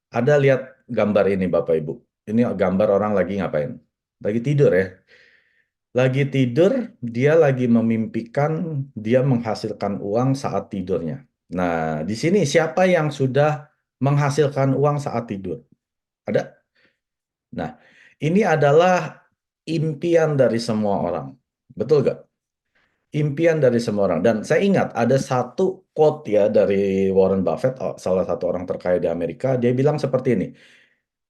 Ada lihat gambar ini Bapak Ibu. Ini gambar orang lagi ngapain? Lagi tidur ya. Lagi tidur, dia lagi memimpikan dia menghasilkan uang saat tidurnya. Nah, di sini siapa yang sudah menghasilkan uang saat tidur? Ada? Nah, ini adalah impian dari semua orang. Betul gak? Impian dari semua orang. Dan saya ingat ada satu quote ya dari Warren Buffett, salah satu orang terkaya di Amerika. Dia bilang seperti ini.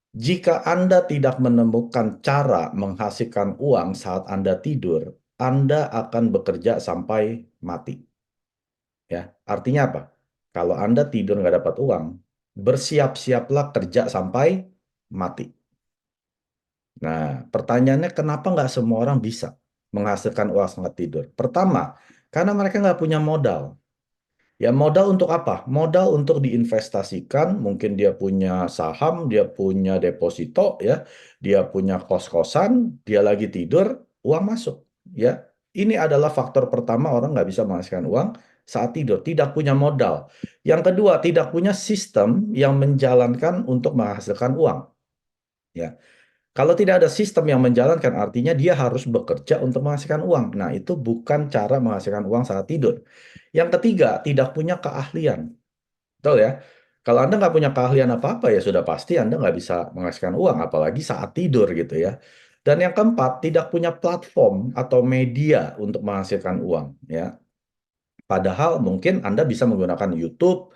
Jika Anda tidak menemukan cara menghasilkan uang saat Anda tidur, Anda akan bekerja sampai mati. Ya, artinya apa? Kalau Anda tidur nggak dapat uang, bersiap-siaplah kerja sampai mati. Nah, pertanyaannya kenapa nggak semua orang bisa menghasilkan uang saat tidur? Pertama, karena mereka nggak punya modal. Ya modal untuk apa? Modal untuk diinvestasikan, mungkin dia punya saham, dia punya deposito, ya, dia punya kos-kosan, dia lagi tidur, uang masuk. Ya, ini adalah faktor pertama orang nggak bisa menghasilkan uang saat tidur, tidak punya modal. Yang kedua, tidak punya sistem yang menjalankan untuk menghasilkan uang. Ya, kalau tidak ada sistem yang menjalankan, artinya dia harus bekerja untuk menghasilkan uang. Nah, itu bukan cara menghasilkan uang saat tidur. Yang ketiga, tidak punya keahlian. Betul ya? Kalau Anda nggak punya keahlian apa-apa, ya sudah pasti Anda nggak bisa menghasilkan uang, apalagi saat tidur gitu ya. Dan yang keempat, tidak punya platform atau media untuk menghasilkan uang. Ya, padahal mungkin Anda bisa menggunakan YouTube,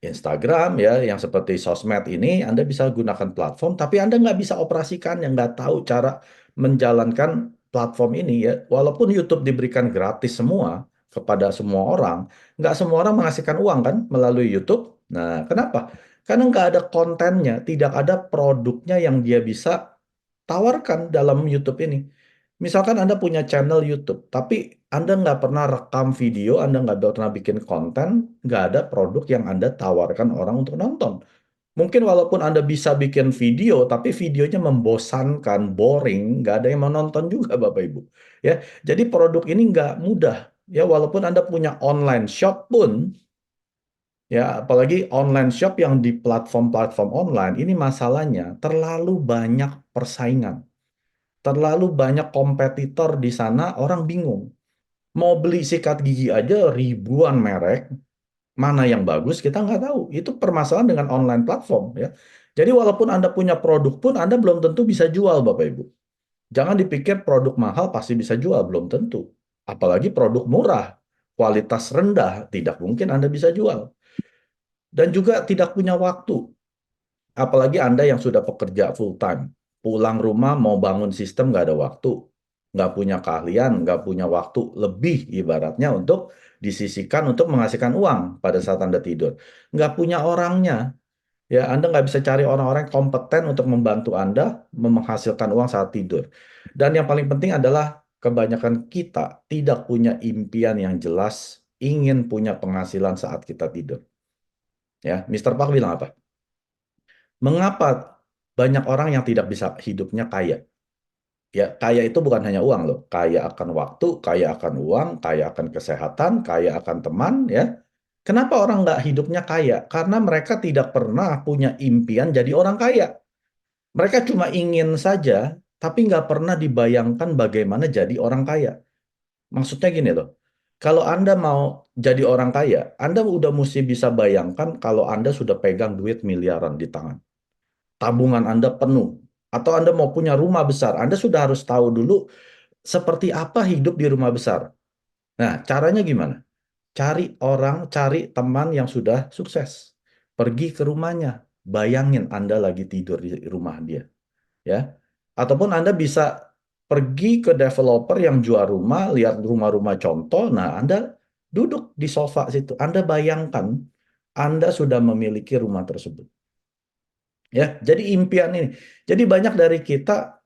Instagram ya, yang seperti sosmed ini, Anda bisa gunakan platform, tapi Anda nggak bisa operasikan, yang nggak tahu cara menjalankan platform ini ya. Walaupun YouTube diberikan gratis semua kepada semua orang, nggak semua orang menghasilkan uang kan melalui YouTube. Nah, kenapa? Karena nggak ada kontennya, tidak ada produknya yang dia bisa tawarkan dalam YouTube ini. Misalkan Anda punya channel YouTube, tapi Anda nggak pernah rekam video, Anda nggak pernah bikin konten, nggak ada produk yang Anda tawarkan orang untuk nonton. Mungkin walaupun Anda bisa bikin video, tapi videonya membosankan, boring, nggak ada yang mau nonton juga, Bapak Ibu. Ya, jadi produk ini nggak mudah. Ya, walaupun Anda punya online shop pun, ya, apalagi online shop yang di platform-platform online, ini masalahnya terlalu banyak persaingan. Terlalu banyak kompetitor di sana, orang bingung. Mau beli sikat gigi aja ribuan merek, mana yang bagus kita nggak tahu. Itu permasalahan dengan online platform ya. Jadi walaupun Anda punya produk pun, Anda belum tentu bisa jual, Bapak Ibu. Jangan dipikir produk mahal pasti bisa jual, belum tentu. Apalagi produk murah, kualitas rendah, tidak mungkin Anda bisa jual. Dan juga tidak punya waktu. Apalagi Anda yang sudah pekerja full time. Pulang rumah mau bangun sistem nggak ada waktu. Nggak punya keahlian, nggak punya waktu lebih ibaratnya untuk disisihkan untuk menghasilkan uang pada saat Anda tidur. Nggak punya orangnya. Ya, Anda nggak bisa cari orang-orang yang kompeten untuk membantu Anda menghasilkan uang saat tidur. Dan yang paling penting adalah kebanyakan kita tidak punya impian yang jelas, ingin punya penghasilan saat kita tidur. Ya, Mister Park bilang apa? Mengapa banyak orang yang tidak bisa hidupnya kaya? Ya, kaya itu bukan hanya uang loh. Kaya akan waktu, kaya akan uang, kaya akan kesehatan, kaya akan teman, ya. Kenapa orang nggak hidupnya kaya? Karena mereka tidak pernah punya impian jadi orang kaya. Mereka cuma ingin saja, tapi nggak pernah dibayangkan bagaimana jadi orang kaya. Maksudnya gini loh, kalau Anda mau jadi orang kaya, Anda udah mesti bisa bayangkan kalau Anda sudah pegang duit miliaran di tangan, tabungan Anda penuh, atau Anda mau punya rumah besar, Anda sudah harus tahu dulu seperti apa hidup di rumah besar. Nah, caranya gimana? Cari orang, cari teman yang sudah sukses. Pergi ke rumahnya. Bayangin Anda lagi tidur di rumah dia, ya. Ataupun Anda bisa pergi ke developer yang jual rumah, lihat rumah-rumah contoh. Nah, Anda duduk di sofa situ. Anda bayangkan Anda sudah memiliki rumah tersebut. Ya, jadi impian ini. Jadi banyak dari kita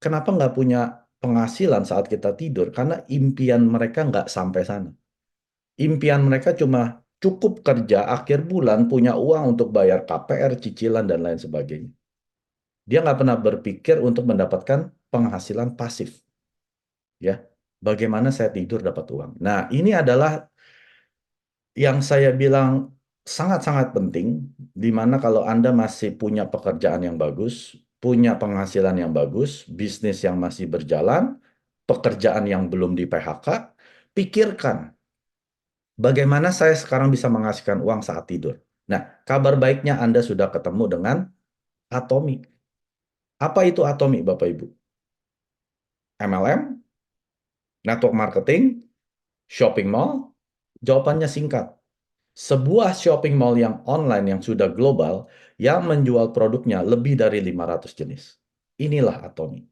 kenapa nggak punya penghasilan saat kita tidur? Karena impian mereka nggak sampai sana. Impian mereka cuma cukup kerja akhir bulan, punya uang untuk bayar KPR, cicilan, dan lain sebagainya. Dia nggak pernah berpikir untuk mendapatkan penghasilan pasif. Ya, bagaimana saya tidur dapat uang. Nah, ini adalah yang saya bilang sangat-sangat penting, di mana kalau Anda masih punya pekerjaan yang bagus, punya penghasilan yang bagus, bisnis yang masih berjalan, pekerjaan yang belum di PHK, pikirkan bagaimana saya sekarang bisa menghasilkan uang saat tidur. Nah, kabar baiknya Anda sudah ketemu dengan Atomi. Apa itu Atomi, Bapak Ibu? MLM, network marketing, shopping mall? Jawabannya singkat. Sebuah shopping mall yang online yang sudah global yang menjual produknya lebih dari 500 jenis. Inilah Atomi.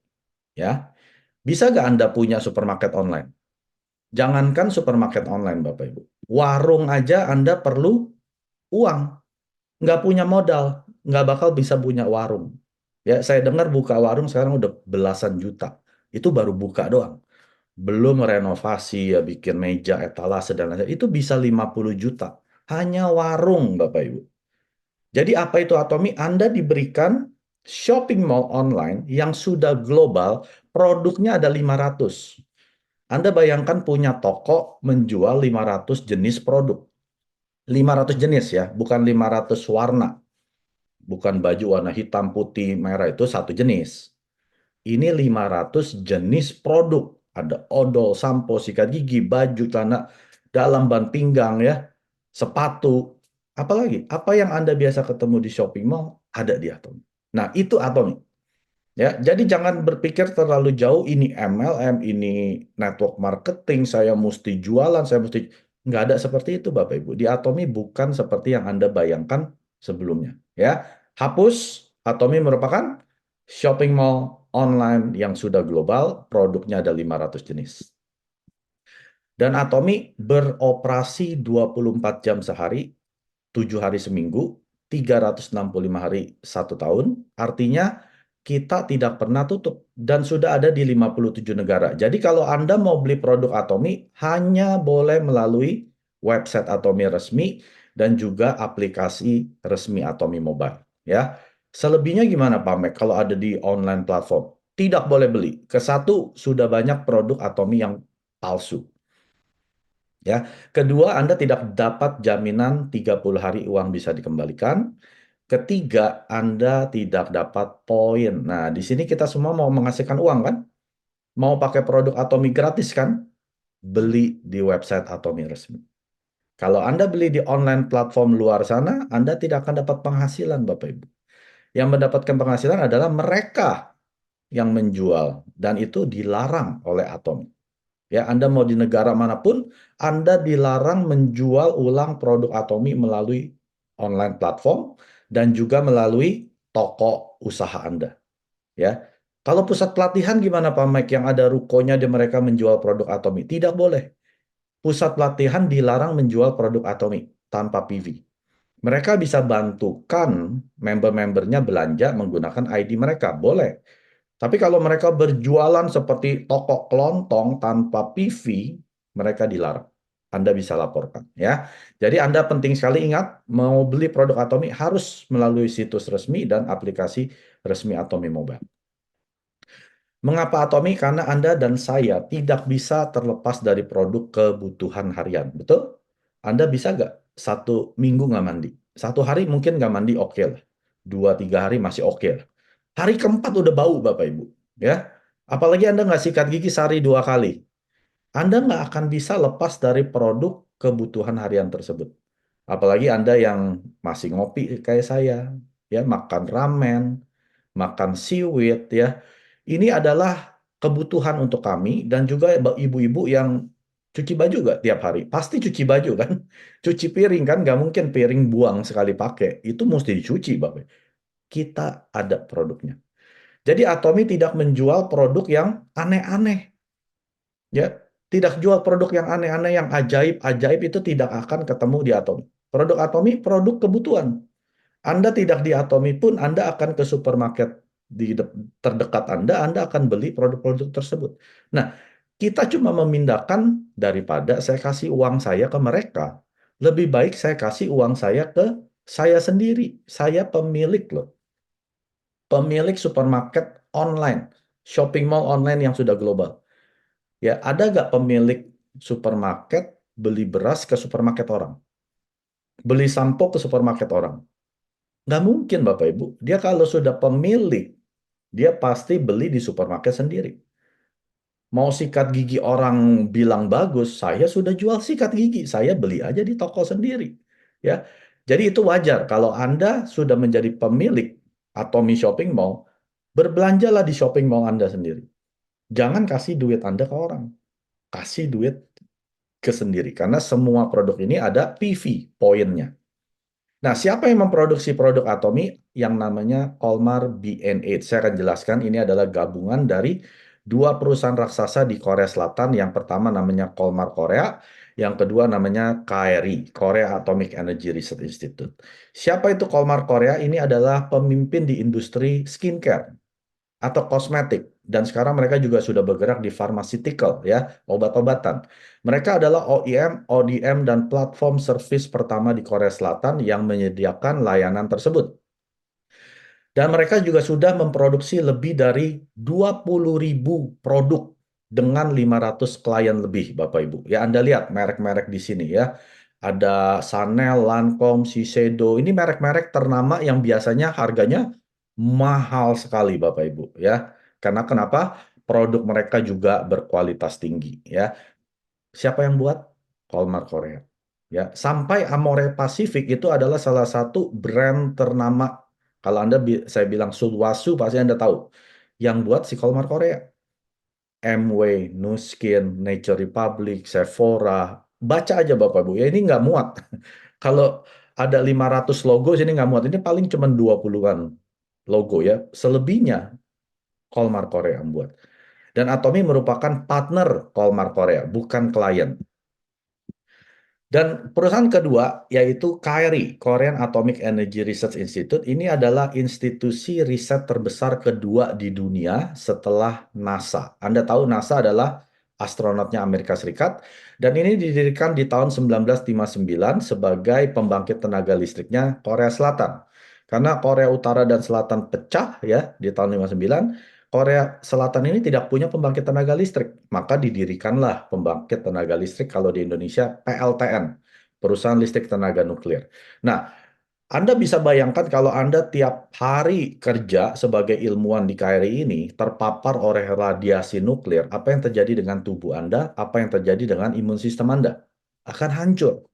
Ya, bisa nggak Anda punya supermarket online? Jangankan supermarket online, Bapak Ibu. Warung aja Anda perlu uang. Nggak punya modal, nggak bakal bisa punya warung. Ya, saya dengar buka warung sekarang udah belasan juta. Itu baru buka doang. Belum renovasi, ya bikin meja, etalase, dan lain-lain. Itu bisa 50 juta. Hanya warung, Bapak Ibu. Jadi apa itu Atomi? Anda diberikan shopping mall online yang sudah global, produknya ada 500. Anda bayangkan punya toko menjual 500 jenis produk. 500 jenis ya, bukan 500 warna. Bukan baju warna hitam, putih, merah itu satu jenis. Ini 500 jenis produk. Ada odol, sampo, sikat gigi, baju, celana dalam, ban pinggang ya, sepatu. Apalagi, apa yang Anda biasa ketemu di shopping mall, ada di Atomi. Nah, itu Atomi. Ya, jadi jangan berpikir terlalu jauh, ini MLM, ini network marketing, saya mesti jualan, saya mesti... Nggak ada seperti itu, Bapak Ibu. Di Atomi bukan seperti yang Anda bayangkan sebelumnya. Ya, hapus, Atomi merupakan shopping mall online yang sudah global, produknya ada 500 jenis. Dan Atomi beroperasi 24 jam sehari, 7 hari seminggu, 365 hari 1 tahun, artinya kita tidak pernah tutup dan sudah ada di 57 negara. Jadi kalau Anda mau beli produk Atomi, hanya boleh melalui website Atomi resmi dan juga aplikasi resmi Atomi Mobile. Ya, selebihnya gimana Pak Mek kalau ada di online platform? Tidak boleh beli. Kesatu, sudah banyak produk Atomi yang palsu. Ya, kedua, Anda tidak dapat jaminan 30 hari uang bisa dikembalikan. Ketiga, Anda tidak dapat poin. Nah, di sini kita semua mau menghasilkan uang kan? Mau pakai produk Atomi gratis kan? Beli di website Atomi resmi. Kalau Anda beli di online platform luar sana, Anda tidak akan dapat penghasilan, Bapak Ibu. Yang mendapatkan penghasilan adalah mereka yang menjual, dan itu dilarang oleh Atomi. Ya, Anda mau di negara manapun, Anda dilarang menjual ulang produk Atomi melalui online platform dan juga melalui toko usaha Anda. Ya, kalau pusat pelatihan gimana Pak Mike yang ada rukonya di mereka menjual produk Atomi? Tidak boleh. Pusat pelatihan dilarang menjual produk Atomi tanpa PV. Mereka bisa bantukan member-membernya belanja menggunakan ID mereka, boleh. Tapi kalau mereka berjualan seperti toko kelontong tanpa PV, mereka dilarang. Anda bisa laporkan ya. Jadi Anda penting sekali ingat, mau beli produk Atomi harus melalui situs resmi dan aplikasi resmi Atomi Mobile. Mengapa Atomi? Karena Anda dan saya tidak bisa terlepas dari produk kebutuhan harian. Betul? Anda bisa nggak 1 minggu nggak mandi? 1 hari mungkin nggak mandi oke lah. 2, 3 hari masih oke lah. Hari keempat udah bau Bapak Ibu. Ya, apalagi Anda nggak sikat gigi sehari 2 kali. Anda nggak akan bisa lepas dari produk kebutuhan harian tersebut. Apalagi Anda yang masih ngopi kayak saya, ya makan ramen, makan seaweed, ya. Ini adalah kebutuhan untuk kami dan juga ibu-ibu yang cuci baju nggak tiap hari? Pasti cuci baju kan? Cuci piring kan? Nggak mungkin piring buang sekali pakai. Itu mesti dicuci, Bapak. Kita ada produknya. Jadi Atomi tidak menjual produk yang aneh-aneh. Ya, tidak jual produk yang aneh-aneh, yang ajaib-ajaib itu tidak akan ketemu di Atomi. Produk Atomi, produk kebutuhan. Anda tidak di Atomi pun, Anda akan ke supermarket di terdekat Anda akan beli produk-produk tersebut. Nah, kita cuma memindahkan daripada saya kasih uang saya ke mereka. Lebih baik saya kasih uang saya ke saya sendiri. Saya pemilik loh. Pemilik supermarket online. Shopping mall online yang sudah global. Ya, ada nggak pemilik supermarket beli beras ke supermarket orang? beli sampo ke supermarket orang. Nggak mungkin, Bapak Ibu. Dia kalau sudah pemilik, dia pasti beli di supermarket sendiri. Mau sikat gigi orang bilang bagus, saya sudah jual sikat gigi, saya beli aja di toko sendiri. Ya, jadi itu wajar kalau Anda sudah menjadi pemilik Atomi Shopping Mall, berbelanjalah di shopping mall Anda sendiri. Jangan kasih duit Anda ke orang, kasih duit ke sendiri, karena semua produk ini ada PV, poinnya. Nah, siapa yang memproduksi produk Atomi? Yang namanya Colmar B&H. Saya akan jelaskan, ini adalah gabungan dari dua perusahaan raksasa di Korea Selatan. Yang pertama namanya Colmar Korea, yang kedua namanya KRI, Korea Atomic Energy Research Institute. Siapa itu Colmar Korea? Ini adalah pemimpin di industri skincare atau kosmetik. Dan sekarang mereka juga sudah bergerak di pharmaceutical, ya, obat-obatan. Mereka adalah OEM, ODM, dan platform service pertama di Korea Selatan yang menyediakan layanan tersebut. Dan mereka juga sudah memproduksi lebih dari 20.000 produk dengan 500 klien lebih, Bapak Ibu. Ya, Anda lihat merek-merek di sini ya. Ada Chanel, Lancome, Shiseido. Ini merek-merek ternama yang biasanya harganya mahal sekali, Bapak Ibu. Ya, karena kenapa? Produk mereka juga berkualitas tinggi. Ya, siapa yang buat? Colmar Korea. Ya, sampai Amore Pacific itu adalah salah satu brand ternama. Kalau Anda saya bilang Sulwasu pasti Anda tahu. Yang buat si Colmar Korea. Amway, Nu Skin, Nature Republic, Sephora. Baca aja Bapak Bu. Ya ini nggak muat. Kalau ada 500 logo sini nggak muat. Ini paling cuma 20-an logo ya. Selebihnya Colmar Korea yang buat. Dan Atomi merupakan partner Colmar Korea, bukan klien. Dan perusahaan kedua yaitu KRI, Korean Atomic Energy Research Institute. Ini adalah institusi riset terbesar kedua di dunia setelah NASA. Anda tahu NASA adalah astronotnya Amerika Serikat dan ini didirikan di tahun 1959 sebagai pembangkit tenaga listriknya Korea Selatan. Karena Korea Utara dan Selatan pecah ya di tahun 59, Korea Selatan ini tidak punya pembangkit tenaga listrik, maka didirikanlah pembangkit tenaga listrik kalau di Indonesia PLTN, Perusahaan Listrik Tenaga Nuklir. Nah, Anda bisa bayangkan kalau Anda tiap hari kerja sebagai ilmuwan di KRI ini terpapar oleh radiasi nuklir, apa yang terjadi dengan tubuh Anda, apa yang terjadi dengan imun sistem Anda? Akan hancur,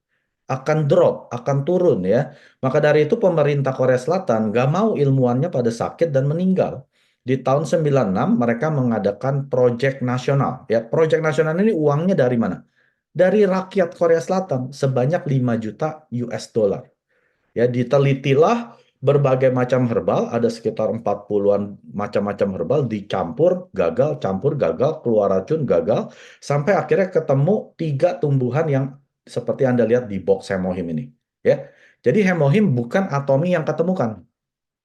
akan drop, akan turun ya. Maka dari itu pemerintah Korea Selatan nggak mau ilmuwannya pada sakit dan meninggal. Di tahun 96 mereka mengadakan proyek nasional. Ya, proyek nasional ini uangnya dari mana? Dari rakyat Korea Selatan sebanyak 5 juta US dollar. Ya, ditelitilah berbagai macam herbal, ada sekitar 40-an macam-macam herbal, dicampur, gagal, campur, gagal, keluar racun, gagal, sampai akhirnya ketemu 3 tumbuhan yang seperti Anda lihat di box hemohim ini. Ya, jadi hemohim bukan Atomi yang ketemukan.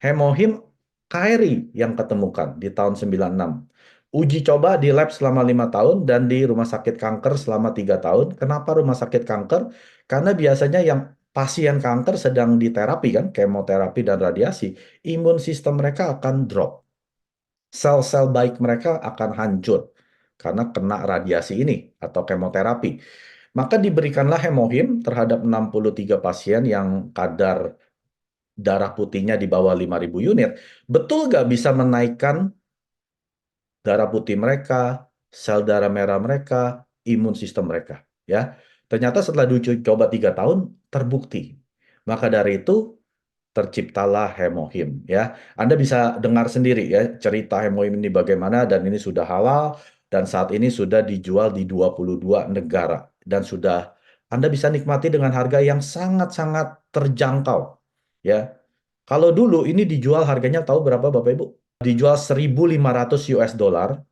Hemohim KRI yang ketemukan di tahun 96. Uji coba di lab selama 5 tahun dan di rumah sakit kanker selama 3 tahun. Kenapa rumah sakit kanker? Karena biasanya yang pasien kanker sedang diterapi kan, kemoterapi dan radiasi, imun sistem mereka akan drop. Sel-sel baik mereka akan hancur karena kena radiasi ini atau kemoterapi. Maka diberikanlah hemohim terhadap 63 pasien yang kadar darah putihnya di bawah 5.000 unit, betul nggak bisa menaikkan darah putih mereka, sel darah merah mereka, imun sistem mereka. Ya, ternyata setelah diuji coba 3 tahun terbukti. Maka dari itu terciptalah hemohim. Ya, Anda bisa dengar sendiri ya cerita hemohim ini bagaimana dan ini sudah halal dan saat ini sudah dijual di 22 negara dan sudah Anda bisa nikmati dengan harga yang sangat-sangat terjangkau. Ya, kalau dulu ini dijual harganya tahu berapa Bapak Ibu? Dijual 1.500 US dollar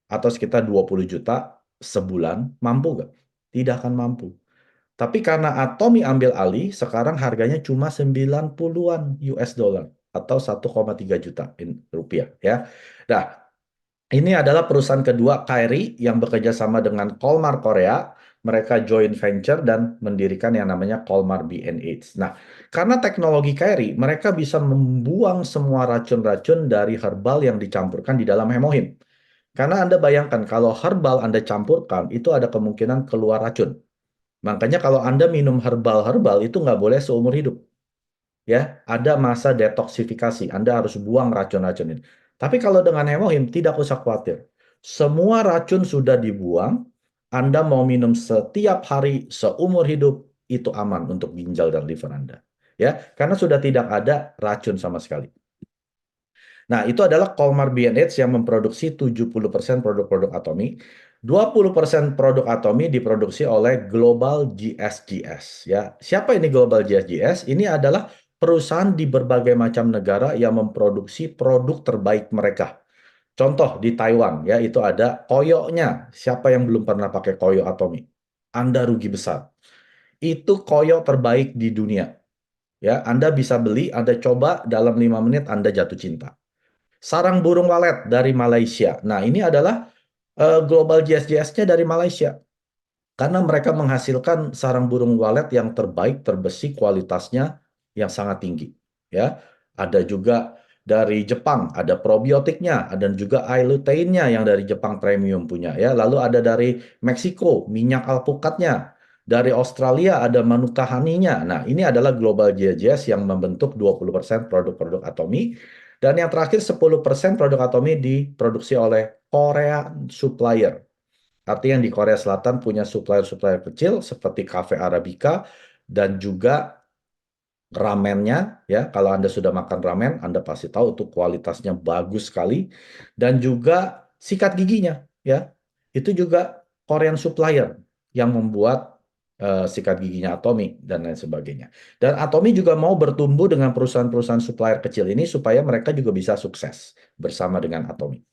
atau sekitar 20 juta sebulan, mampu nggak? Tidak akan mampu. Tapi karena Atomi ambil alih, sekarang harganya cuma 90-an US dollar atau 1,3 juta rupiah ya. Nah, ini adalah perusahaan kedua KRI yang bekerja sama dengan Colmar Korea. Mereka joint venture dan mendirikan yang namanya Colmar B&H. Nah, karena teknologi KRI, mereka bisa membuang semua racun-racun dari herbal yang dicampurkan di dalam hemohim. Karena Anda bayangkan, kalau herbal Anda campurkan, itu ada kemungkinan keluar racun. Makanya kalau Anda minum herbal-herbal itu nggak boleh seumur hidup. Ya, ada masa detoksifikasi. Anda harus buang racun-racun ini. Tapi kalau dengan hemohim, tidak usah khawatir. Semua racun sudah dibuang. Anda mau minum setiap hari seumur hidup, itu aman untuk ginjal dan liver Anda. Ya, karena sudah tidak ada racun sama sekali. Nah, itu adalah Colmar B&H yang memproduksi 70% produk-produk Atomy. 20% produk Atomy diproduksi oleh Global GSGS. Ya, siapa ini Global GSGS? Ini adalah perusahaan di berbagai macam negara yang memproduksi produk terbaik mereka. Contoh di Taiwan, ya itu ada koyonya. Siapa yang belum pernah pakai koyo Atomy? Anda rugi besar. Itu koyo terbaik di dunia. Ya, Anda bisa beli, Anda coba dalam 5 menit Anda jatuh cinta. Sarang burung walet dari Malaysia. Nah, ini adalah global JS-JS-nya dari Malaysia. Karena mereka menghasilkan sarang burung walet yang terbaik, terbesi, kualitasnya yang sangat tinggi. Ya, ada juga dari Jepang, ada probiotiknya, ada juga iLuteinnya yang dari Jepang premium punya. Ya, lalu ada dari Meksiko, minyak alpukatnya. Dari Australia ada Manuka Honey-nya. Nah, ini adalah global JS yang membentuk 20% produk-produk Atomy. Dan yang terakhir 10% produk Atomy diproduksi oleh Korea Supplier. Artinya yang di Korea Selatan punya supplier-supplier kecil seperti Cafe Arabica dan juga ramennya ya. Kalau Anda sudah makan ramen, Anda pasti tahu itu kualitasnya bagus sekali dan juga sikat giginya ya. Itu juga Korean supplier yang membuat sikat giginya Atomy dan lain sebagainya. Dan Atomy juga mau bertumbuh dengan perusahaan-perusahaan supplier kecil ini supaya mereka juga bisa sukses bersama dengan Atomy.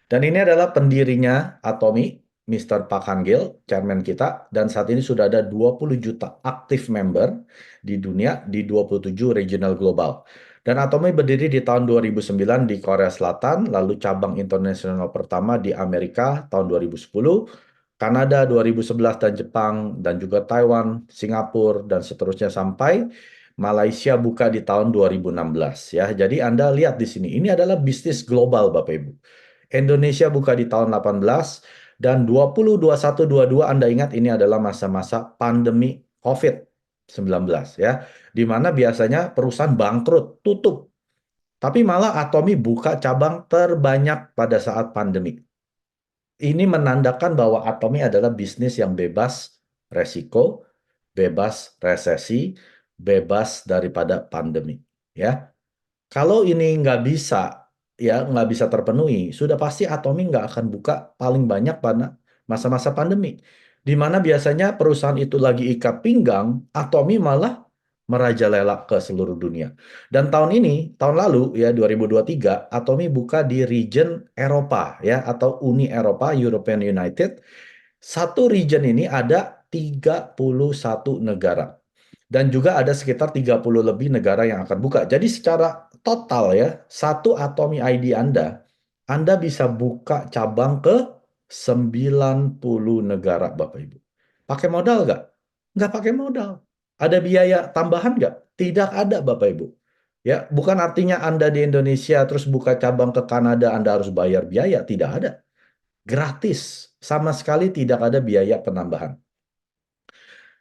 Dan ini adalah pendirinya Atomy, Mr. Park Han-gil, chairman kita, dan saat ini sudah ada 20 juta aktif member di dunia di 27 regional global. Dan Atomy berdiri di tahun 2009 di Korea Selatan, lalu cabang internasional pertama di Amerika tahun 2010, Kanada 2011 dan Jepang, dan juga Taiwan, Singapura, dan seterusnya sampai Malaysia buka di tahun 2016 ya. Jadi Anda lihat di sini, ini adalah bisnis global Bapak Ibu. Indonesia buka di tahun 18 dan 20, 21, 22 Anda ingat ini adalah masa-masa pandemi COVID-19 ya. Di mana biasanya perusahaan bangkrut, tutup. Tapi malah Atomy buka cabang terbanyak pada saat pandemi. Ini menandakan bahwa Atomy adalah bisnis yang bebas resiko, bebas resesi, bebas daripada pandemi ya. Kalau ini nggak bisa, ya nggak bisa terpenuhi, sudah pasti Atomy nggak akan buka paling banyak pada masa-masa pandemi. Di mana biasanya perusahaan itu lagi ikat pinggang, Atomy malah merajalela ke seluruh dunia. Dan tahun ini, tahun lalu ya 2023, Atomy buka di region Eropa ya atau Uni Eropa, European United. Satu region ini ada 31 negara. Dan juga ada sekitar 30 lebih negara yang akan buka. Jadi secara total ya, satu Atomy ID Anda bisa buka cabang ke 90 negara Bapak Ibu. Pakai modal nggak? Nggak pakai modal. Ada biaya tambahan nggak? Tidak ada Bapak Ibu. Ya, bukan artinya Anda di Indonesia terus buka cabang ke Kanada Anda harus bayar biaya. Tidak ada. Gratis. Sama sekali tidak ada biaya penambahan.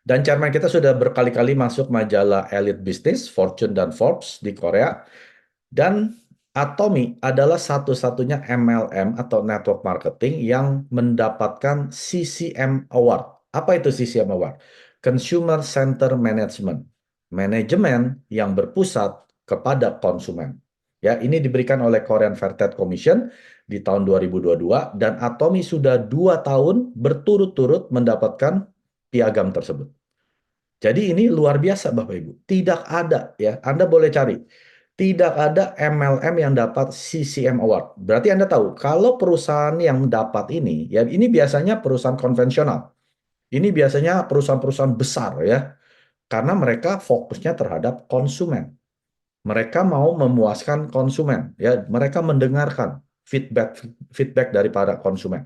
Dan chairman kita sudah berkali-kali masuk majalah Elite Business, Fortune dan Forbes di Korea. Dan Atomy adalah satu-satunya MLM atau network marketing yang mendapatkan CCM Award. Apa itu CCM Award? Consumer Center Management. Manajemen yang berpusat kepada konsumen. Ya, ini diberikan oleh Korean Fair Trade Commission di tahun 2022 dan Atomy sudah 2 tahun berturut-turut mendapatkan piagam tersebut. Jadi ini luar biasa Bapak Ibu. Tidak ada ya, Anda boleh cari. Tidak ada MLM yang dapat CCM Award. Berarti Anda tahu, kalau perusahaan yang dapat ini, ya ini biasanya perusahaan konvensional. Ini biasanya perusahaan-perusahaan besar ya. Karena mereka fokusnya terhadap konsumen. Mereka mau memuaskan konsumen, ya. Mereka mendengarkan feedback feedback dari para konsumen.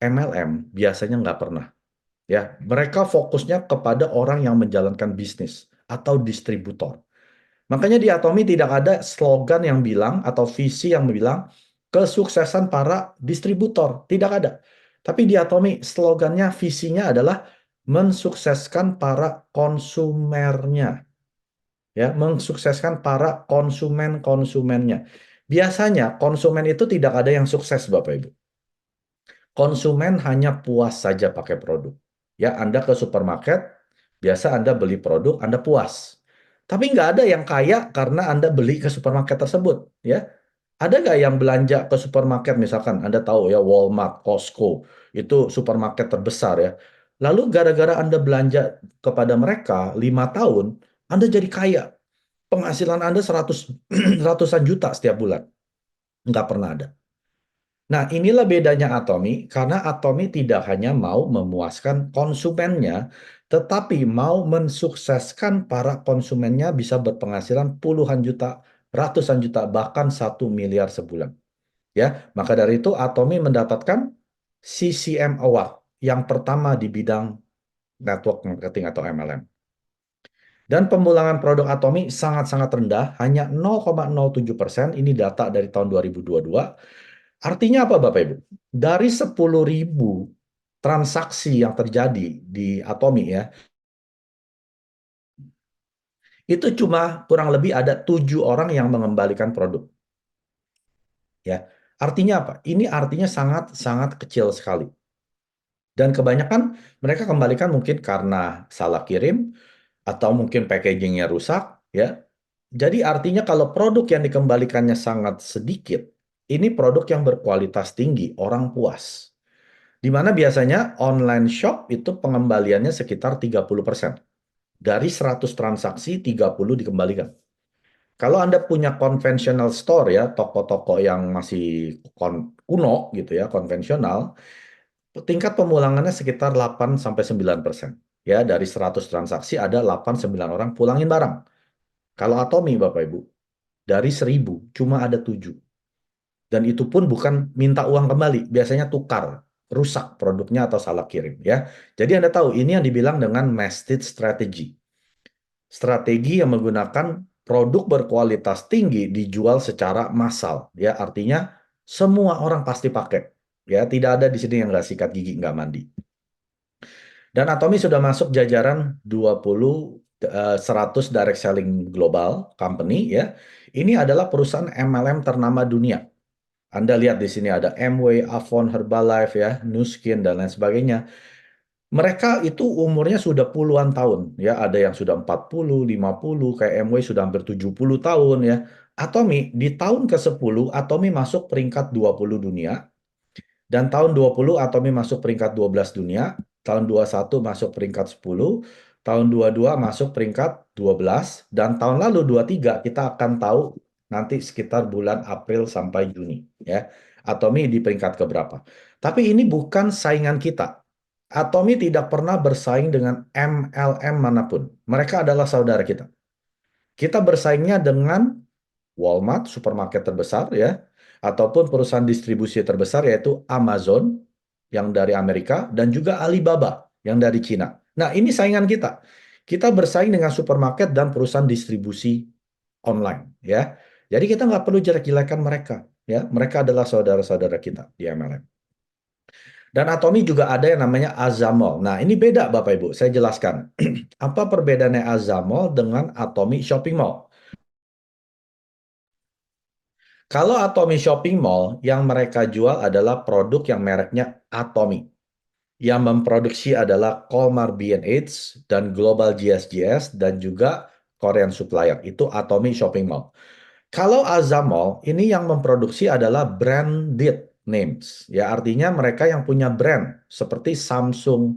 MLM biasanya nggak pernah. Ya, mereka fokusnya kepada orang yang menjalankan bisnis atau distributor. Makanya di Atomy tidak ada slogan yang bilang atau visi yang bilang kesuksesan para distributor, tidak ada. Tapi di Atomy slogannya, visinya adalah mensukseskan para konsumernya, ya, mensukseskan para konsumennya. Biasanya konsumen itu tidak ada yang sukses, Bapak Ibu. Konsumen hanya puas saja pakai produk. Ya, Anda ke supermarket, biasa Anda beli produk, Anda puas. Tapi nggak ada yang kaya karena Anda beli ke supermarket tersebut. Ya, ada nggak yang belanja ke supermarket, misalkan Anda tahu ya Walmart, Costco, itu supermarket terbesar ya. Lalu gara-gara Anda belanja kepada mereka 5 tahun, Anda jadi kaya. Penghasilan Anda ratusan juta setiap bulan. Nggak pernah ada. Nah, inilah bedanya Atomy, karena Atomy tidak hanya mau memuaskan konsumennya, tetapi mau mensukseskan para konsumennya bisa berpenghasilan puluhan juta, ratusan juta, bahkan 1 miliar sebulan. Ya, maka dari itu Atomy mendapatkan CCM Award yang pertama di bidang network marketing atau MLM. Dan pemulangan produk Atomy sangat-sangat rendah, hanya 0,07%. Ini data dari tahun 2022. Artinya apa Bapak Ibu? Dari 10.000 transaksi yang terjadi di Atomy ya, itu cuma kurang lebih ada 7 orang yang mengembalikan produk. Ya, artinya apa? Ini artinya sangat-sangat kecil sekali. Dan kebanyakan mereka kembalikan mungkin karena salah kirim atau mungkin packagingnya rusak, ya. Jadi artinya kalau produk yang dikembalikannya sangat sedikit, ini produk yang berkualitas tinggi, orang puas. Di mana biasanya online shop itu pengembaliannya sekitar 30%. Dari 100 transaksi, 30 dikembalikan. Kalau Anda punya conventional store ya, toko-toko yang masih kuno gitu ya, konvensional, tingkat pemulangannya sekitar 8-9%. Ya, dari 100 transaksi ada 8-9 orang pulangin barang. Kalau Atomy, Bapak Ibu, dari 1.000 cuma ada 7. Dan itu pun bukan minta uang kembali, biasanya tukar, rusak produknya atau salah kirim ya. Jadi Anda tahu ini yang dibilang dengan masted strategy. Strategi yang menggunakan produk berkualitas tinggi dijual secara massal ya, artinya semua orang pasti pakai. Ya, tidak ada di sini yang nggak sikat gigi, nggak mandi. Dan Atomy sudah masuk jajaran 100 direct selling global company ya. Ini adalah perusahaan MLM ternama dunia. Anda lihat di sini ada Amway, Avon, Herbalife ya, Nuskin dan lain sebagainya. Mereka itu umurnya sudah puluhan tahun ya, ada yang sudah 40, 50, kayak Amway sudah hampir 70 tahun ya. Atomy di tahun ke-10 Atomy masuk peringkat 20 dunia. Dan tahun 20 Atomy masuk peringkat 12 dunia, tahun 21 masuk peringkat 10, tahun 22 masuk peringkat 12, dan tahun lalu 23 kita akan tahu nanti sekitar bulan April sampai Juni ya. Atomy di peringkat keberapa. Tapi ini bukan saingan kita. Atomy tidak pernah bersaing dengan MLM manapun. Mereka adalah saudara kita. Kita bersaingnya dengan Walmart, supermarket terbesar ya, ataupun perusahaan distribusi terbesar yaitu Amazon yang dari Amerika dan juga Alibaba yang dari Cina. Nah, ini saingan kita. Kita bersaing dengan supermarket dan perusahaan distribusi online ya. Jadi kita nggak perlu jelek-jelekan mereka ya. Mereka adalah saudara-saudara kita di MLM. Dan Atomy juga ada yang namanya Azamol. Nah, ini beda Bapak Ibu, saya jelaskan. Apa perbedaannya Azamol dengan Atomy Shopping Mall? Kalau Atomy Shopping Mall, yang mereka jual adalah produk yang mereknya Atomy. Yang memproduksi adalah Colmar B&H dan Global GSGS dan juga Korean Supplier. Itu Atomy Shopping Mall. Kalau Azam Mall, ini yang memproduksi adalah branded names. Ya, artinya mereka yang punya brand seperti Samsung,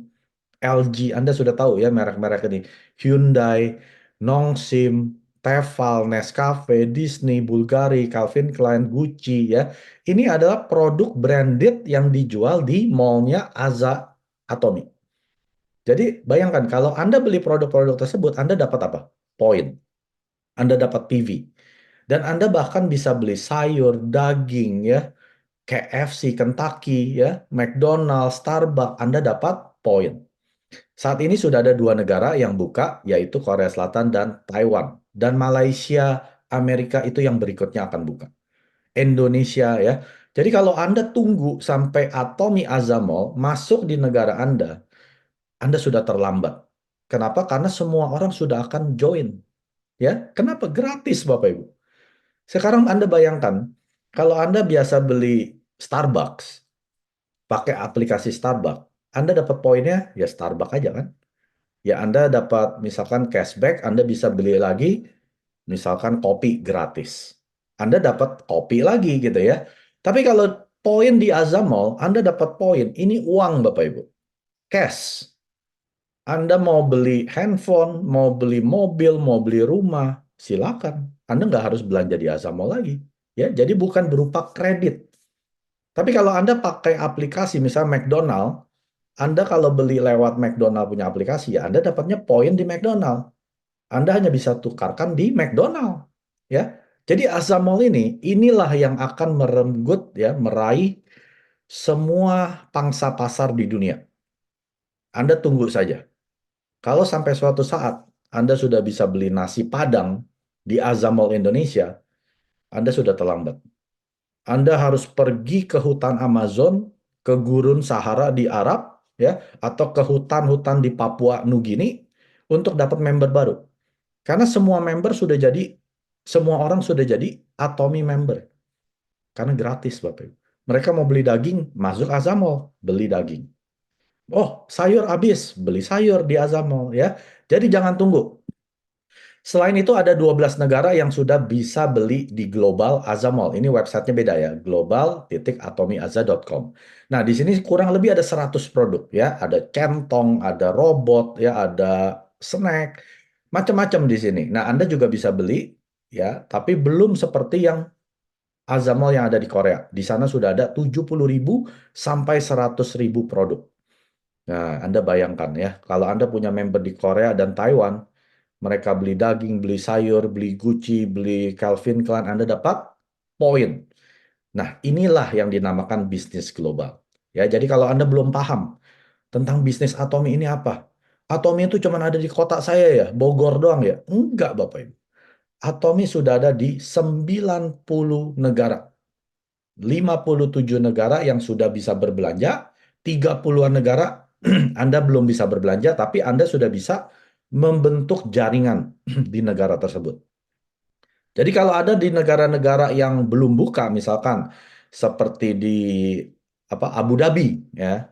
LG, Anda sudah tahu ya merek-merek ini. Hyundai, Nongshim, Tefal, Nescafe, Disney, Bulgari, Calvin Klein, Gucci ya. Ini adalah produk branded yang dijual di mallnya Aza Atomy. Jadi bayangkan kalau Anda beli produk-produk tersebut, Anda dapat apa? Poin. Anda dapat PV. Dan Anda bahkan bisa beli sayur, daging ya, KFC, Kentucky ya, McDonald's, Starbucks, Anda dapat poin. Saat ini sudah ada 2 negara yang buka, yaitu Korea Selatan dan Taiwan. Dan Malaysia, Amerika itu yang berikutnya akan buka. Indonesia ya. Jadi kalau Anda tunggu sampai Atomy Azamol masuk di negara Anda, Anda sudah terlambat. Kenapa? Karena semua orang sudah akan join. Ya, kenapa? Gratis, Bapak Ibu. Sekarang Anda bayangkan, kalau Anda biasa beli Starbucks, pakai aplikasi Starbucks, Anda dapat poinnya, ya Starbucks aja kan? Ya Anda dapat misalkan cashback, Anda bisa beli lagi, misalkan kopi gratis. Anda dapat kopi lagi gitu ya. Tapi kalau poin di Azamol, Anda dapat poin, ini uang Bapak Ibu, cash. Anda mau beli handphone, mau beli mobil, mau beli rumah, silakan. Anda nggak harus belanja di Azamol lagi. Ya, jadi bukan berupa kredit. Tapi kalau Anda pakai aplikasi, misalnya McDonald, Anda kalau beli lewat McDonald punya aplikasi, ya Anda dapatnya poin di McDonald. Anda hanya bisa tukarkan di McDonald. Ya, jadi Azamol inilah yang akan merenggut, ya, meraih semua pangsa pasar di dunia. Anda tunggu saja. Kalau sampai suatu saat Anda sudah bisa beli nasi Padang di Azamol Indonesia, Anda sudah terlambat. Anda harus pergi ke hutan Amazon, ke gurun Sahara di Arab, ya, atau ke hutan-hutan di Papua Nugini untuk dapat member baru. Karena semua member sudah jadi, semua orang sudah jadi Atomi member. Karena gratis, Bapak Ibu. Mereka mau beli daging, masuk Azamol, beli daging. Oh, sayur habis, beli sayur di Azamol, ya. Jadi jangan tunggu. Selain itu ada 12 negara yang sudah bisa beli di Global Azamol. Ini websitenya beda ya, global.atomiaza.com. Nah, di sini kurang lebih ada 100 produk ya. Ada centong, ada robot, ya, ada snack, macam-macam di sini. Nah, Anda juga bisa beli ya, tapi belum seperti yang Azamol yang ada di Korea. Di sana sudah ada 70.000 sampai 100.000 produk. Nah, Anda bayangkan ya, kalau Anda punya member di Korea dan Taiwan, mereka beli daging, beli sayur, beli Gucci, beli Calvin Klein, Anda dapat poin. Nah, inilah yang dinamakan bisnis global. Ya, jadi kalau Anda belum paham tentang bisnis Atomi ini apa? Atomi itu cuma ada di kota saya ya, Bogor doang ya? Enggak, Bapak Ibu. Atomi sudah ada di 90 negara. 57 negara yang sudah bisa berbelanja, 30-an negara Anda belum bisa berbelanja, tapi Anda sudah bisa membentuk jaringan di negara tersebut. Jadi kalau ada di negara-negara yang belum buka, misalkan seperti di Abu Dhabi, ya,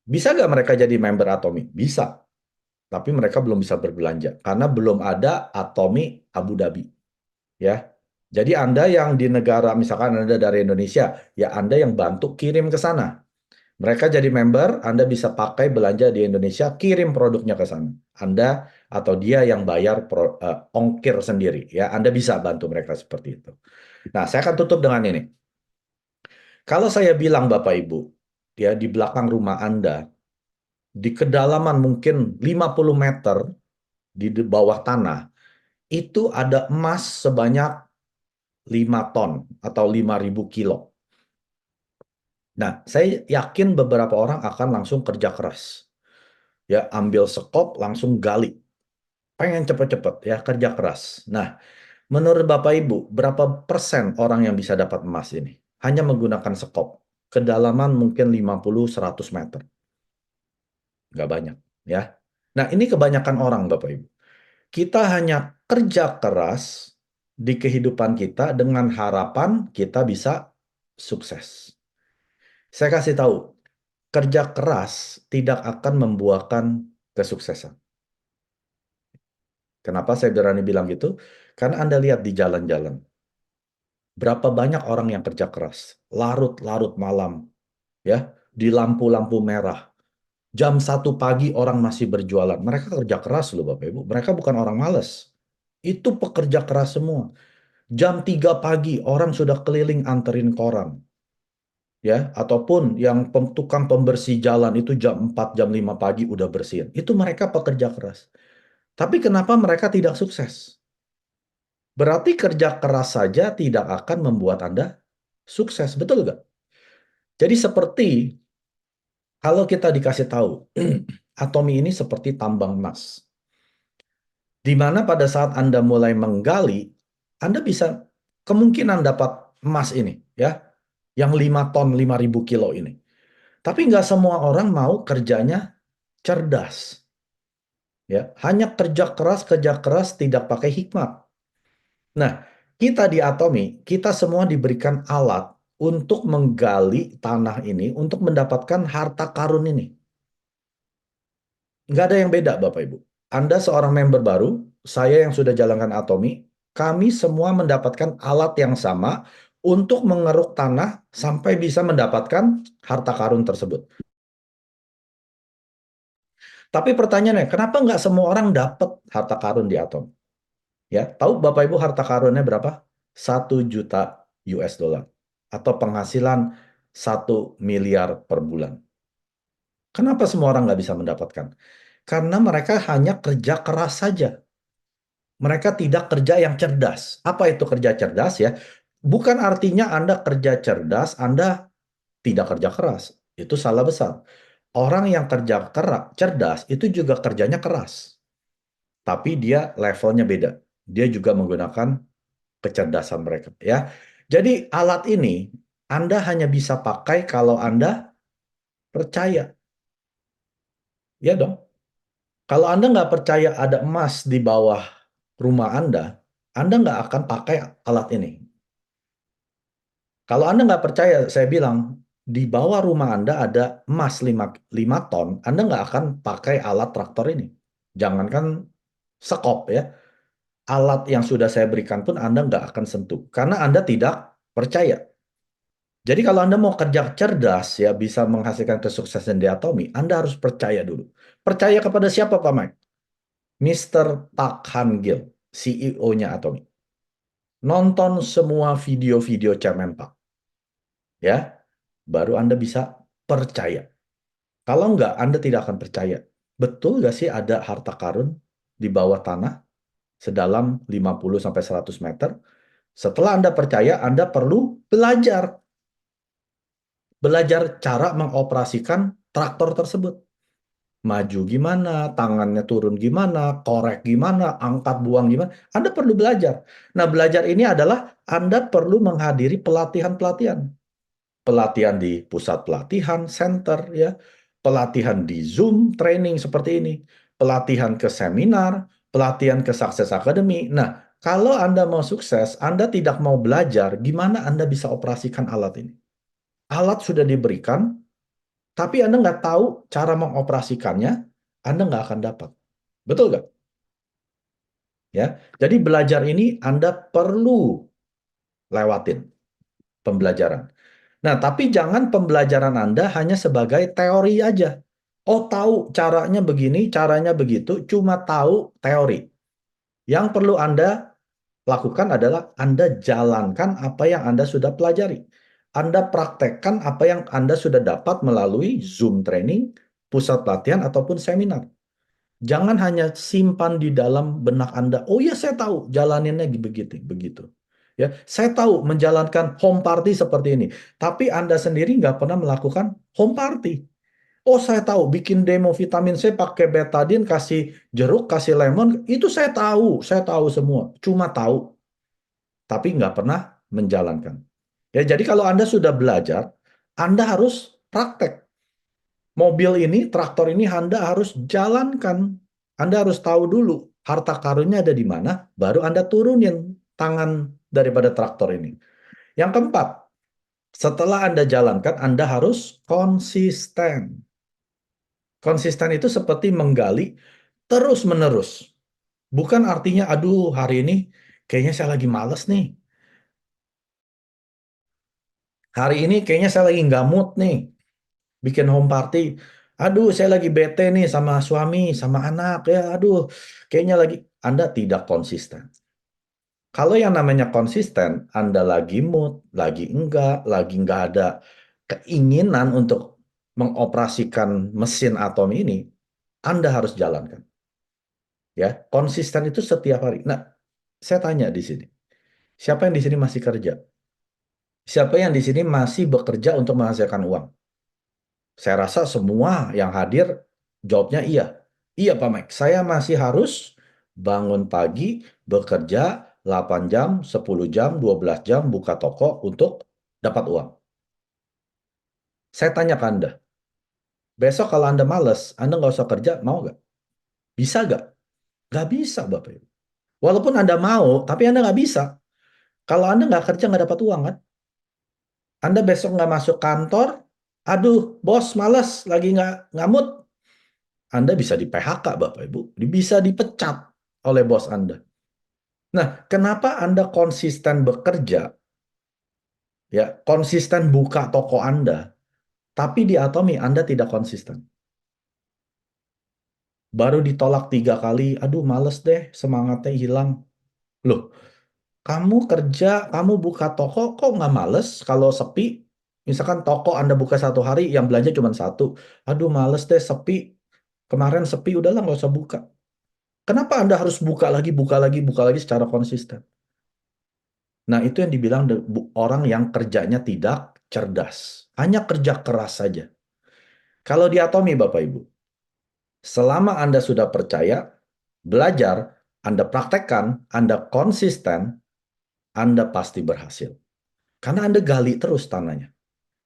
bisa nggak mereka jadi member Atomi? Bisa, tapi mereka belum bisa berbelanja karena belum ada Atomi Abu Dhabi, ya. Jadi Anda yang di negara, misalkan Anda dari Indonesia, ya Anda yang bantu kirim ke sana. Mereka jadi member, Anda bisa pakai belanja di Indonesia, kirim produknya ke sana. Anda atau dia yang bayar ongkir sendiri, ya. Anda bisa bantu mereka seperti itu. Nah, saya akan tutup dengan ini. Kalau saya bilang Bapak Ibu, ya, di belakang rumah Anda, di kedalaman mungkin 50 meter di bawah tanah, itu ada emas sebanyak 5 ton atau 5.000 kilo. Nah, saya yakin beberapa orang akan langsung kerja keras. Ya, ambil sekop, langsung gali. Pengen cepet-cepet, ya, kerja keras. Nah, menurut Bapak Ibu, berapa persen orang yang bisa dapat emas ini? Hanya menggunakan sekop. Kedalaman mungkin 50-100 meter. Nggak banyak, ya. Nah, ini kebanyakan orang, Bapak Ibu. Kita hanya kerja keras di kehidupan kita dengan harapan kita bisa sukses. Saya kasih tahu, kerja keras tidak akan membuahkan kesuksesan. Kenapa saya berani bilang gitu? Karena Anda lihat di jalan-jalan. Berapa banyak orang yang kerja keras, larut-larut malam, ya, di lampu-lampu merah. Jam 1 pagi orang masih berjualan. Mereka kerja keras loh Bapak Ibu. Mereka bukan orang malas. Itu pekerja keras semua. Jam 3 pagi orang sudah keliling anterin koran. Ya, ataupun yang tukang pembersih jalan itu jam 4, jam 5 pagi udah bersihin. Itu mereka pekerja keras. Tapi kenapa mereka tidak sukses? Berarti kerja keras saja tidak akan membuat Anda sukses, betul nggak? Jadi seperti kalau kita dikasih tahu, Atomi ini seperti tambang emas. Di mana pada saat Anda mulai menggali, Anda bisa kemungkinan dapat emas ini, ya, yang 5 ton, 5.000 kilo ini. Tapi nggak semua orang mau kerjanya cerdas. Ya, hanya kerja keras tidak pakai hikmat. Nah, kita di Atomi, kita semua diberikan alat untuk menggali tanah ini, untuk mendapatkan harta karun ini. Nggak ada yang beda, Bapak Ibu. Anda seorang member baru, saya yang sudah jalankan Atomi, kami semua mendapatkan alat yang sama untuk mengeruk tanah sampai bisa mendapatkan harta karun tersebut. Tapi pertanyaannya, kenapa nggak semua orang dapat harta karun di Atom? Ya, tahu Bapak Ibu harta karunnya berapa? 1 juta US dollar atau penghasilan 1 miliar per bulan. Kenapa semua orang nggak bisa mendapatkan? Karena mereka hanya kerja keras saja. Mereka tidak kerja yang cerdas. Apa itu kerja cerdas ya? Bukan artinya Anda kerja cerdas, Anda tidak kerja keras. Itu salah besar. Orang yang kerja keras, cerdas itu juga kerjanya keras. Tapi dia levelnya beda. Dia juga menggunakan kecerdasan mereka ya. Jadi alat ini Anda hanya bisa pakai kalau Anda percaya. Ya dong. Kalau Anda nggak percaya ada emas di bawah rumah Anda nggak akan pakai alat ini. Kalau Anda nggak percaya, saya bilang, di bawah rumah Anda ada emas 5 ton, Anda nggak akan pakai alat traktor ini. Jangankan sekop ya. Alat yang sudah saya berikan pun Anda nggak akan sentuh. Karena Anda tidak percaya. Jadi kalau Anda mau kerja cerdas, ya bisa menghasilkan kesuksesan di Atomi, Anda harus percaya dulu. Percaya kepada siapa, Pak Mike? Mr. Tak Han Gill, CEO-nya Atomi. Nonton semua video-video Chairman Pak. Ya, baru Anda bisa percaya. Kalau enggak, Anda tidak akan percaya. Betul nggak sih ada harta karun di bawah tanah sedalam 50-100 meter? Setelah Anda percaya, Anda perlu belajar. Belajar cara mengoperasikan traktor tersebut. Maju gimana, tangannya turun gimana, korek gimana, angkat buang gimana. Anda perlu belajar. Nah, belajar ini adalah Anda perlu menghadiri pelatihan-pelatihan. Pelatihan di pusat pelatihan, center, ya. Pelatihan di Zoom, training seperti ini. Pelatihan ke seminar, pelatihan ke Success Academy. Nah, kalau Anda mau sukses, Anda tidak mau belajar, gimana Anda bisa operasikan alat ini? Alat sudah diberikan, tapi Anda nggak tahu cara mengoperasikannya, Anda nggak akan dapat. Betul nggak? Ya, jadi belajar ini Anda perlu lewatin pembelajaran. Nah, tapi jangan pembelajaran Anda hanya sebagai teori aja. Oh, tahu caranya begini, caranya begitu, cuma tahu teori. Yang perlu Anda lakukan adalah Anda jalankan apa yang Anda sudah pelajari. Anda praktekkan apa yang Anda sudah dapat melalui Zoom training, pusat pelatihan, ataupun seminar. Jangan hanya simpan di dalam benak Anda. Oh ya, saya tahu jalaninnya begitu, begitu. Ya, saya tahu menjalankan home party seperti ini. Tapi Anda sendiri nggak pernah melakukan home party. Oh, saya tahu bikin demo vitamin C pakai betadine, kasih jeruk, kasih lemon. Itu saya tahu semua. Cuma tahu, tapi nggak pernah menjalankan. Ya, jadi kalau Anda sudah belajar, Anda harus praktek. Mobil ini, traktor ini Anda harus jalankan. Anda harus tahu dulu harta karunnya ada di mana, baru Anda turunin tangan daripada traktor ini. Yang keempat, setelah Anda jalankan, Anda harus konsisten. Konsisten itu seperti menggali terus-menerus. Bukan artinya, aduh hari ini kayaknya saya lagi males nih. Hari ini kayaknya saya lagi nggak mood nih. Bikin home party. Aduh, saya lagi bete nih sama suami, sama anak. Ya, aduh, kayaknya lagi Anda tidak konsisten. Kalau yang namanya konsisten, Anda lagi mood, lagi nggak ada keinginan untuk mengoperasikan mesin atom ini, Anda harus jalankan. Ya, konsisten itu setiap hari. Nah, saya tanya di sini, siapa yang di sini masih kerja? Siapa yang di sini masih bekerja untuk menghasilkan uang? Saya rasa semua yang hadir jawabnya iya. Iya Pak Mike, saya masih harus bangun pagi, bekerja 8 jam, 10 jam, 12 jam, buka toko untuk dapat uang. Saya tanya ke Anda, Besok kalau Anda males, Anda nggak usah kerja, mau nggak? Bisa nggak? Nggak bisa, Bapak Ibu. Walaupun Anda mau, tapi Anda nggak bisa. Kalau Anda nggak kerja, nggak dapat uang kan? Anda besok nggak masuk kantor, aduh, bos males, lagi nggak mood. Anda bisa di PHK, Bapak Ibu. Bisa dipecat oleh bos Anda. Nah, kenapa Anda konsisten bekerja, ya, konsisten buka toko Anda, tapi di Atomi Anda tidak konsisten? Baru ditolak 3 kali, aduh males deh, semangatnya hilang. Loh, kamu kerja, kamu buka toko, kok nggak males kalau sepi? Misalkan toko Anda buka 1 hari, yang belanja cuma satu. Aduh males deh, sepi. Kemarin sepi, udahlah nggak usah buka. Kenapa Anda harus buka lagi, buka lagi secara konsisten? Nah, itu yang dibilang orang yang kerjanya tidak cerdas. Hanya kerja keras saja. Kalau di Atomi, Bapak Ibu, selama Anda sudah percaya, belajar, Anda praktekkan, Anda konsisten, Anda pasti berhasil. Karena Anda gali terus tanahnya.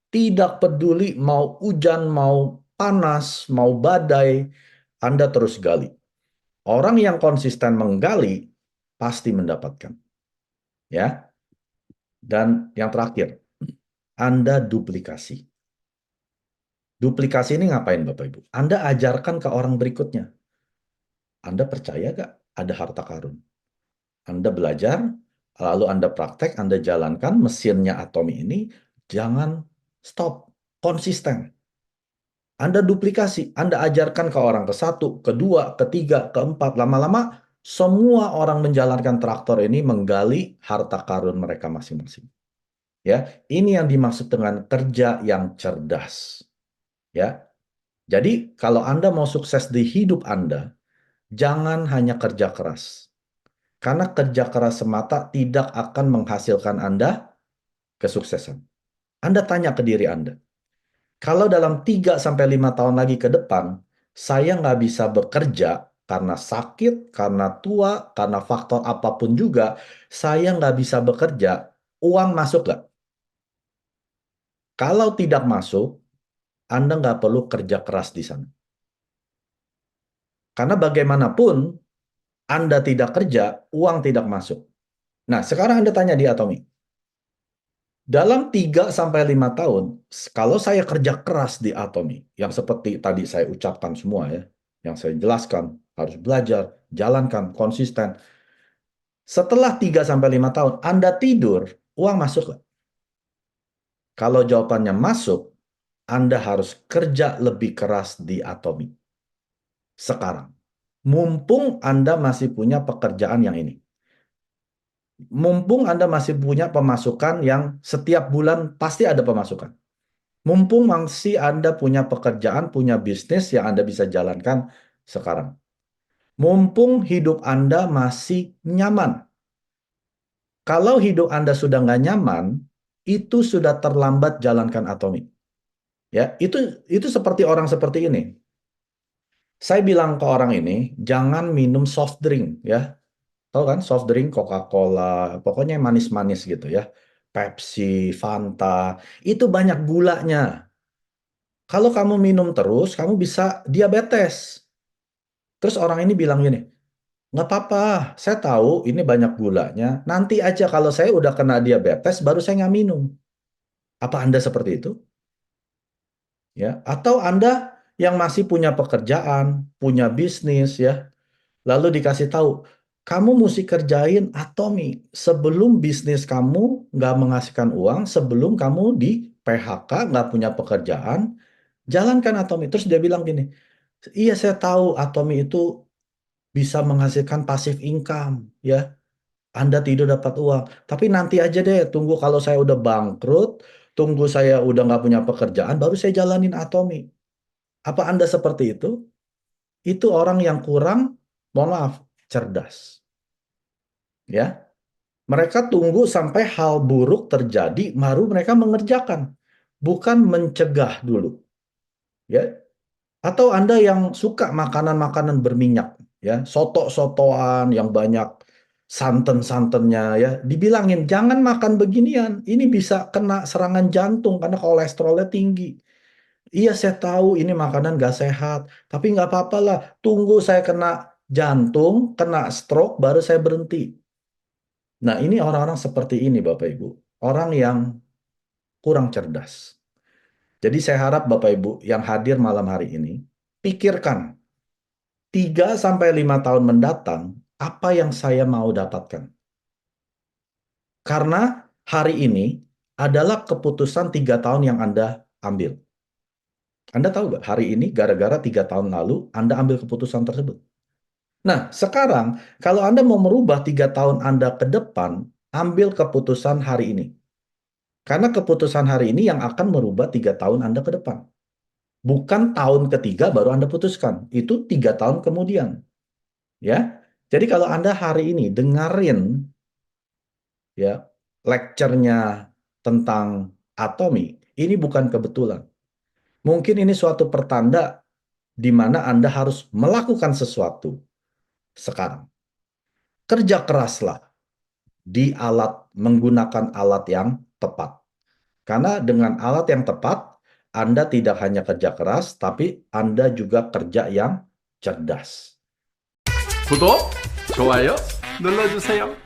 Tidak peduli mau hujan, mau panas, mau badai, Anda terus gali. Orang yang konsisten menggali pasti mendapatkan. Ya. Dan yang terakhir, Anda duplikasi. Duplikasi ini ngapain Bapak Ibu? Anda ajarkan ke orang berikutnya. Anda percaya gak ada harta karun? Anda belajar, lalu Anda praktek, Anda jalankan mesinnya Atomi ini, jangan stop, konsisten. Anda duplikasi, Anda ajarkan ke orang ke-1, kedua, ketiga, keempat, lama-lama semua orang menjalankan traktor ini menggali harta karun mereka masing-masing. Ya, ini yang dimaksud dengan kerja yang cerdas. Ya, jadi kalau Anda mau sukses di hidup Anda, jangan hanya kerja keras. Karena kerja keras semata tidak akan menghasilkan Anda kesuksesan. Anda tanya ke diri Anda, kalau dalam 3 sampai 5 tahun lagi ke depan, saya nggak bisa bekerja karena sakit, karena tua, karena faktor apapun juga, saya nggak bisa bekerja, uang masuk nggak? Kalau tidak masuk, Anda nggak perlu kerja keras di sana. Karena bagaimanapun, Anda tidak kerja, uang tidak masuk. Nah, sekarang Anda tanya di Atomi. Dalam 3 sampai 5 tahun, kalau saya kerja keras di Atomi, yang seperti tadi saya ucapkan semua ya, yang saya jelaskan, harus belajar, jalankan, konsisten. Setelah 3 sampai 5 tahun, Anda tidur, uang masuk nggak? Kalau jawabannya masuk, Anda harus kerja lebih keras di Atomi. Sekarang. Mumpung Anda masih punya pekerjaan yang ini. Mumpung Anda masih punya pemasukan yang setiap bulan pasti ada pemasukan. Mumpung masih Anda punya pekerjaan, punya bisnis yang Anda bisa jalankan sekarang. Mumpung hidup Anda masih nyaman. Kalau hidup Anda sudah nggak nyaman, itu sudah terlambat jalankan atomi. Ya, itu seperti orang seperti ini. Saya bilang ke orang ini, jangan minum soft drink, ya. Tahu kan, soft drink, Coca-Cola, pokoknya yang manis-manis gitu ya. Pepsi, Fanta, itu banyak gulanya. Kalau kamu minum terus, kamu bisa diabetes. Terus orang ini bilang gini, nggak apa-apa, saya tahu ini banyak gulanya. Nanti aja kalau saya udah kena diabetes, baru saya nggak minum. Apa Anda seperti itu? Ya, atau Anda yang masih punya pekerjaan, punya bisnis, ya, lalu dikasih tahu, kamu mesti kerjain Atomi sebelum bisnis kamu nggak menghasilkan uang, sebelum kamu di PHK, nggak punya pekerjaan, jalankan Atomi. Terus dia bilang gini, iya saya tahu Atomi itu bisa menghasilkan passive income, ya. Anda tidur dapat uang. Tapi nanti aja deh, tunggu kalau saya udah bangkrut, tunggu saya udah nggak punya pekerjaan, baru saya jalanin Atomi. Apa Anda seperti itu? Itu orang yang kurang, mohon maaf, cerdas. Ya, mereka tunggu sampai hal buruk terjadi, baru mereka mengerjakan, bukan mencegah dulu. Ya, atau Anda yang suka makanan-makanan berminyak, ya, soto-sotoan yang banyak santan-santannya, ya, dibilangin jangan makan beginian, ini bisa kena serangan jantung karena kolesterolnya tinggi. Iya, saya tahu ini makanan gak sehat, tapi nggak apa-apa lah. Tunggu saya kena jantung, kena stroke, baru saya berhenti. Nah, ini orang-orang seperti ini, Bapak Ibu. Orang yang kurang cerdas. Jadi saya harap Bapak Ibu yang hadir malam hari ini, pikirkan 3 sampai 5 tahun mendatang, apa yang saya mau dapatkan. Karena hari ini adalah keputusan 3 tahun yang Anda ambil. Anda tahu nggak, hari ini gara-gara 3 tahun lalu Anda ambil keputusan tersebut. Nah, sekarang kalau Anda mau merubah 3 tahun Anda ke depan, ambil keputusan hari ini. Karena keputusan hari ini yang akan merubah 3 tahun Anda ke depan. Bukan tahun ketiga baru Anda putuskan. Itu 3 tahun kemudian. Ya, jadi kalau Anda hari ini dengerin ya lecture-nya tentang atomi, ini bukan kebetulan. Mungkin ini suatu pertanda di mana Anda harus melakukan sesuatu sekarang. Kerja keraslah di menggunakan alat yang tepat. Karena dengan alat yang tepat, Anda tidak hanya kerja keras, tapi Anda juga kerja yang cerdas. 구독, 좋아요 눌러주세요.